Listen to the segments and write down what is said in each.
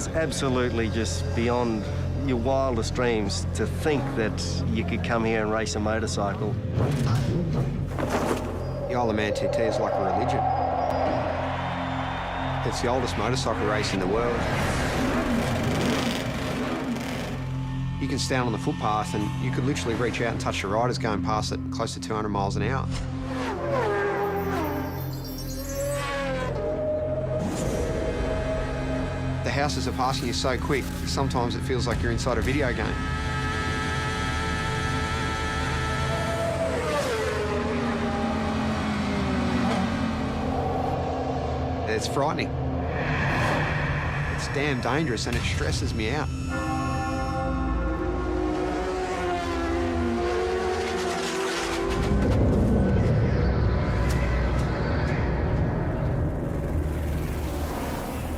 It's absolutely just beyond your wildest dreams to think that you could come here and race a motorcycle. The Isle of Man TT is like a religion. It's the oldest motorcycle race in the world. You can stand on the footpath and you could literally reach out and touch the riders going past at close to 200 miles an hour. The houses are passing you so quick, sometimes it feels like you're inside a video game. It's frightening. It's damn dangerous and it stresses me out.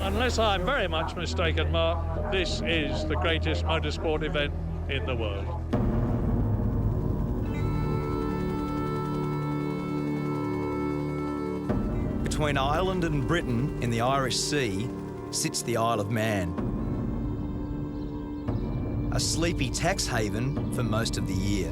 Unless I'm very much mistaken, Mark, this is the greatest motorsport event in the world. Between Ireland and Britain in the Irish Sea sits the Isle of Man. A sleepy tax haven for most of the year.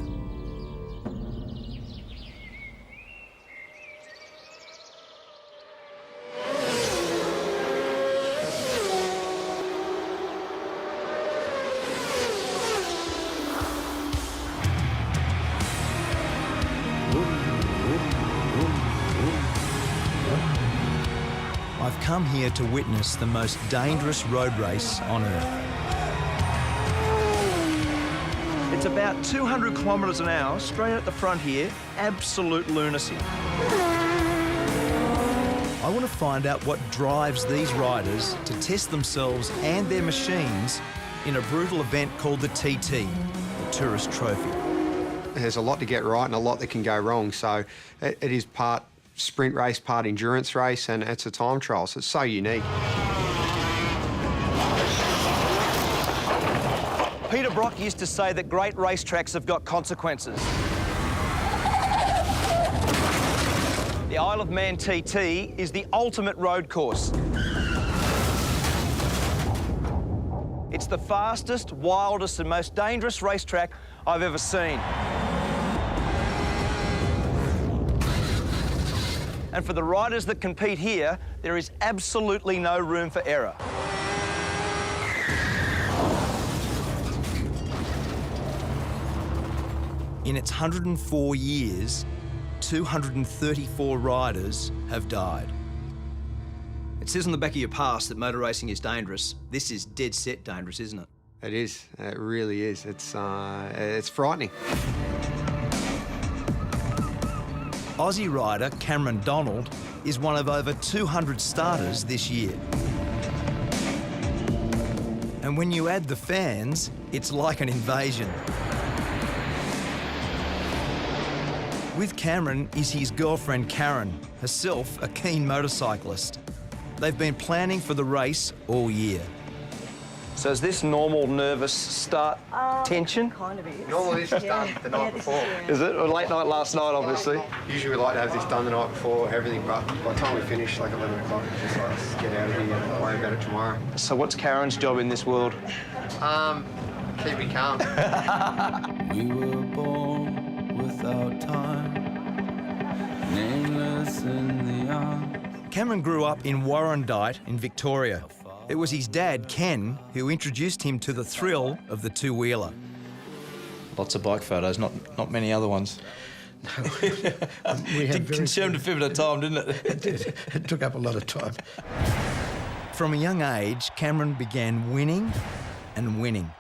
I've come here to witness the most dangerous road race on Earth. It's about 200 kilometres an hour, straight at the front here, absolute lunacy. I want to find out what drives these riders to test themselves and their machines in a brutal event called the TT, the Tourist Trophy. There's a lot to get right and a lot that can go wrong, so it is part sprint race, part endurance race, and it's a time trial, so it's so unique. Peter Brock used to say that great racetracks have got consequences. The Isle of Man TT is the ultimate road course. It's the fastest, wildest and most dangerous racetrack I've ever seen. And for the riders that compete here, there is absolutely no room for error. In its 104 years, 234 riders have died. It says on the back of your pass that motor racing is dangerous. This is dead set dangerous, isn't it? It is. It really is. It's frightening. Aussie rider Cameron Donald is one of over 200 starters this year. And when you add the fans, it's like an invasion. With Cameron is his girlfriend Karen, herself a keen motorcyclist. They've been planning for the race all year. So is this normal nervous start tension? Kind of is. Normally this is done the night before. Is it? Or late night last night, obviously? Usually we like to have this done the night before, everything, but by the time we finish, like 11 o'clock, it's just like, let's get out of here and worry about it tomorrow. So what's Karen's job in this world? Keep me calm. We were born without time, nameless in the arms. Cameron grew up in Warrandyte in Victoria. It was his dad, Ken, who introduced him to the thrill of the two-wheeler. Lots of bike photos, not many other ones. It consumed a fair bit of time, didn't it? It did. It took up a lot of time. From a young age, Cameron began winning and winning.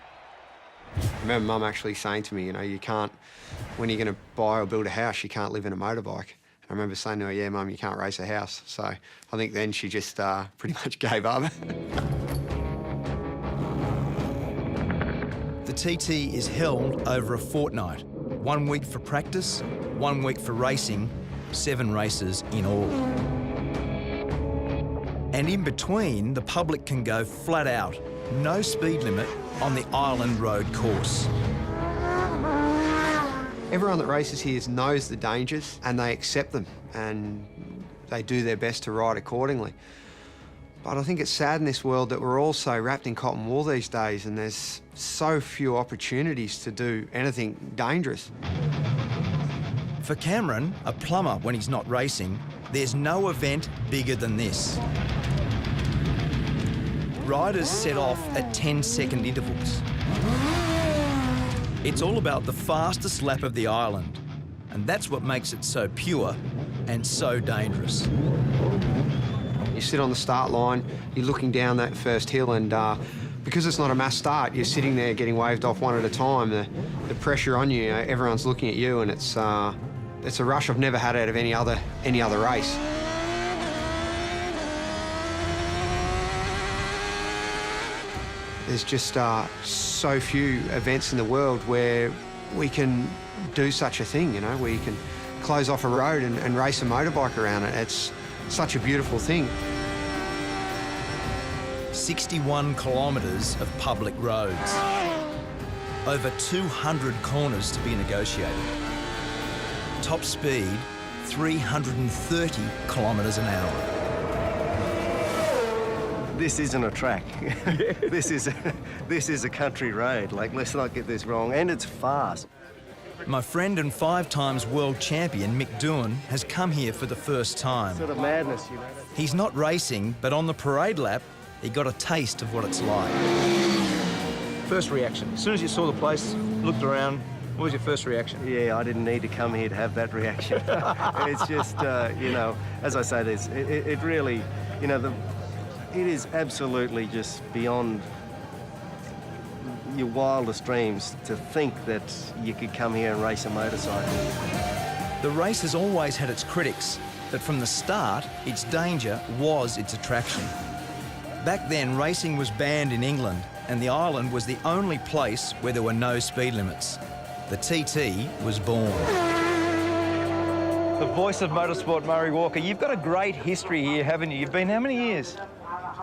I remember Mum actually saying to me, you know, you can't, when you're going to buy or build a house, you can't live in a motorbike. I remember saying to her, yeah, Mum, you can't race a house. So I think then she just pretty much gave up. The TT is held over a fortnight. 1 week for practice, 1 week for racing, 7 races in all. And in between, the public can go flat out, no speed limit on the Island Road course. Everyone that races here knows the dangers and they accept them and they do their best to ride accordingly. But I think it's sad in this world that we're all so wrapped in cotton wool these days, and there's so few opportunities to do anything dangerous. For Cameron, a plumber when he's not racing, there's no event bigger than this. Riders set off at 10-second intervals. It's all about the fastest lap of the island, and that's what makes it so pure and so dangerous. You sit on the start line, you're looking down that first hill, and because it's not a mass start, you're sitting there getting waved off one at a time. The pressure on you, everyone's looking at you, and it's a rush I've never had out of any other race. There's just so few events in the world where we can do such a thing, you know, where you can close off a road and race a motorbike around it. It's such a beautiful thing. 61 kilometres of public roads. Over 200 corners to be negotiated. Top speed, 330 kilometres an hour. This isn't a track. This is a country road. Like, let's not get this wrong. And it's fast. My friend and 5 times world champion Mick Doohan has come here for the first time. Sort of madness, you know. He's not racing, but on the parade lap, he got a taste of what it's like. First reaction, as soon as you saw the place, looked around, what was your first reaction? Yeah, I didn't need to come here to have that reaction. It's just, you know, as I say this, it really, you know, it is absolutely just beyond your wildest dreams to think that you could come here and race a motorcycle. The race has always had its critics, but from the start, its danger was its attraction. Back then, racing was banned in England, and the island was the only place where there were no speed limits. The TT was born. The voice of motorsport, Murray Walker. You've got a great history here, haven't you? You've been how many years?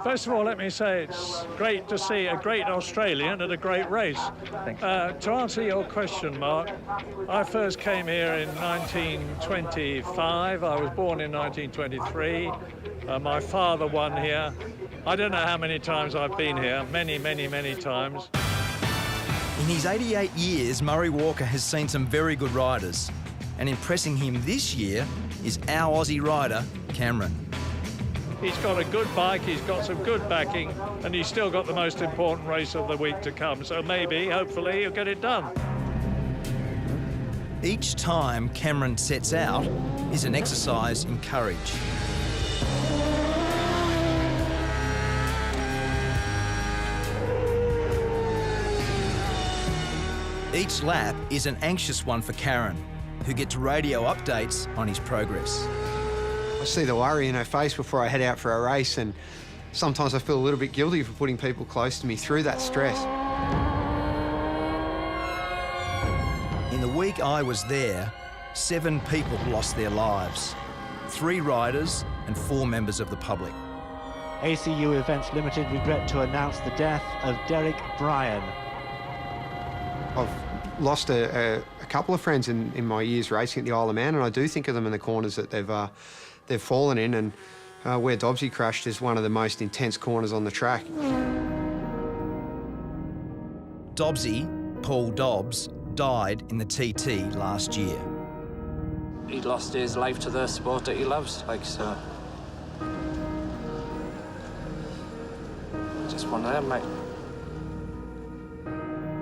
First of all, let me say it's great to see a great Australian at a great race. Thanks. To answer your question, Mark, I first came here in 1925. I was born in 1923. My father won here. I don't know how many times I've been here, many, many, many times. In his 88 years, Murray Walker has seen some very good riders, and impressing him this year is our Aussie rider, Cameron. He's got a good bike, he's got some good backing, and he's still got the most important race of the week to come. So maybe, hopefully, he'll get it done. Each time Cameron sets out is an exercise in courage. Each lap is an anxious one for Karen, who gets radio updates on his progress. I see the worry in her face before I head out for a race, and sometimes I feel a little bit guilty for putting people close to me through that stress. In the week I was there, 7 people lost their lives. 3 riders and 4 members of the public. ACU Events Limited regret to announce the death of Derek Bryan. I've lost a couple of friends in my years racing at the Isle of Man, and I do think of them in the corners that they've fallen in, and where Dobbsy crashed is one of the most intense corners on the track. Dobbsy, Paul Dobbs, died in the TT last year. He lost his life to the sport that he loves, like, so. Just one of them, mate.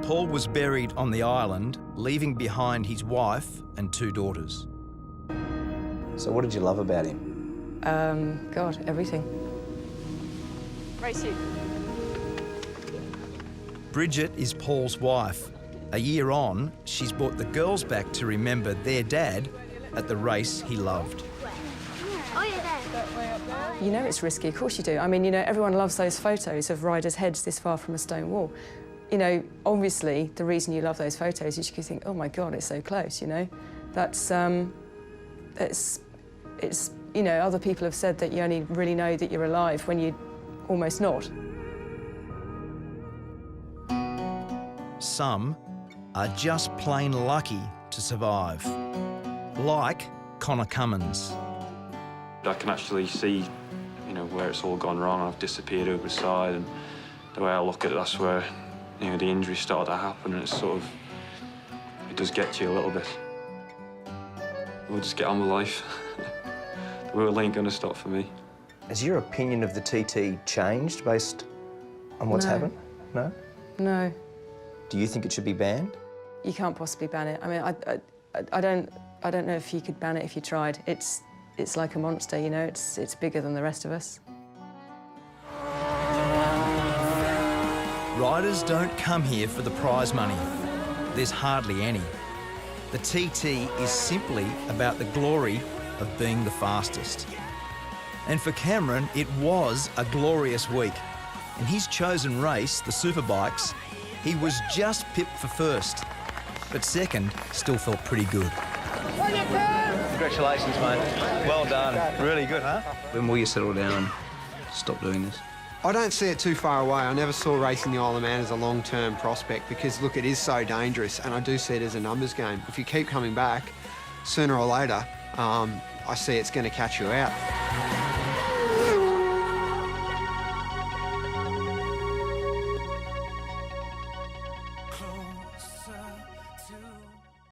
Paul was buried on the island, leaving behind his wife and 2 daughters. So what did you love about him? God, everything. Racing. Bridget is Paul's wife. A year on, she's brought the girls back to remember their dad at the race he loved. You know it's risky, of course you do. I mean, you know, everyone loves those photos of riders' heads this far from a stone wall. You know, obviously, the reason you love those photos is you think, oh my God, it's so close, you know? That's, it's, you know, other people have said that you only really know that you're alive when you're almost not. Some are just plain lucky to survive, like Connor Cummins. I can actually see you know, where it's all gone wrong. I've disappeared over the side, and the way I look at it, that's where, you know, the injury started to happen, and it's sort of, it does get to you a little bit. We'll just get on with life. The world ain't gonna stop for me. Has your opinion of the TT changed based on what's No. happened? No? No, Do you think it should be banned? you can't possibly ban it. I mean, I don't know if you could ban it if you tried. It's like a monster, you know. It's bigger than the rest of us. Riders don't come here for the prize money. There's hardly any. The TT is simply about the glory of being the fastest. And for Cameron, it was a glorious week. In his chosen race, the Superbikes, he was just pipped for first. But second still felt pretty good. Congratulations, mate. Well done. Really good, huh? When will you settle down and stop doing this? I don't see it too far away. I never saw racing the Isle of Man as a long-term prospect because, look, it is so dangerous, and I do see it as a numbers game. If you keep coming back, sooner or later, I see it's going to catch you out.